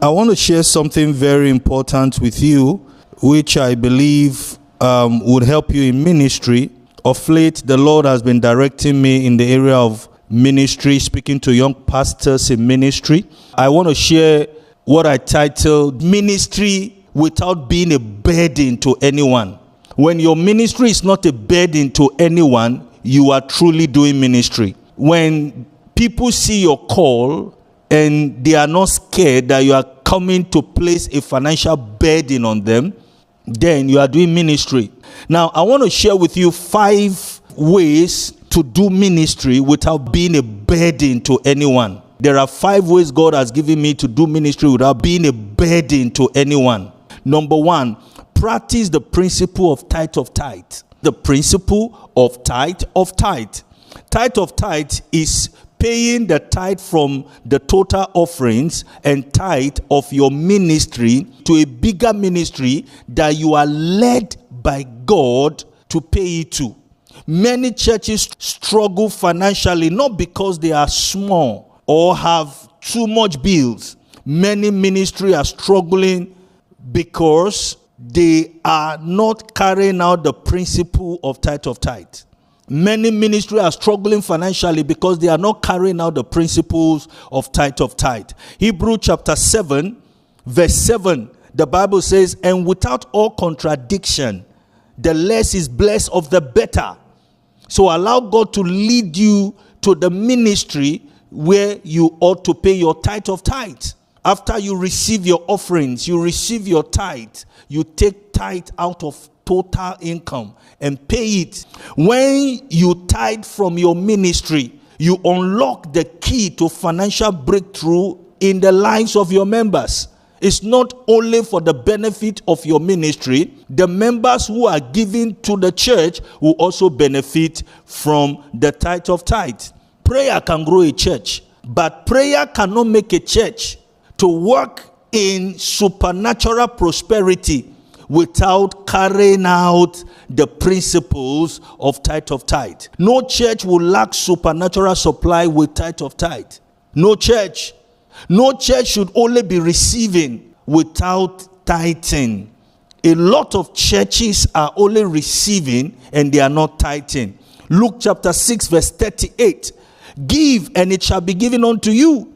I want to share something very important with you, which I believe would help you in ministry. Of late, the Lord has been directing me in the area of ministry, speaking to young pastors in ministry. I want to share what I titled Ministry Without Being a Burden to Anyone. When your ministry is not a burden to anyone, you are truly doing ministry. When people see your call and they are not scared that you are coming to place a financial burden on them, then you are doing ministry. Now, I want to share with you 5 ways to do ministry without being a burden to anyone. There are 5 ways God has given me to do ministry without being a burden to anyone. Number 1, practice the principle of tithe of tithe. The principle of tithe of tithe. Tithe of tithe is paying the tithe from the total offerings and tithe of your ministry to a bigger ministry that you are led by God to pay it to. Many churches struggle financially not because they are small or have too much bills. Many ministries are struggling because they are not carrying out the principle of tithe of tithe. Many ministries are struggling financially because they are not carrying out the principles of tithe of tithe. Hebrews chapter 7, verse 7, the Bible says, "And without all contradiction, the less is blessed of the better." So allow God to lead you to the ministry where you ought to pay your tithe of tithe. After you receive your offerings, you receive your tithe, you take tithe out of total income and pay it. When you tithe from your ministry, you unlock the key to financial breakthrough in the lives of your members. It's not only for the benefit of your ministry. The members who are giving to the church will also benefit from the tithe of tithe. Prayer can grow a church, but prayer cannot make a church to work in supernatural prosperity without carrying out the principles of tithe of tithe. No church will lack supernatural supply with tithe of tithe. No church should only be receiving without tithing. A lot of churches are only receiving and they are not tithing. Luke chapter 6 verse 38. "Give and it shall be given unto you.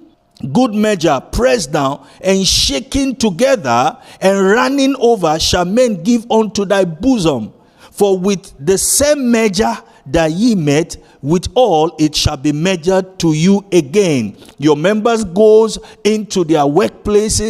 Good measure, pressed down and shaken together and running over shall men give unto thy bosom. For with the same measure that ye met, with all it shall be measured to you again." Your members goes into their workplaces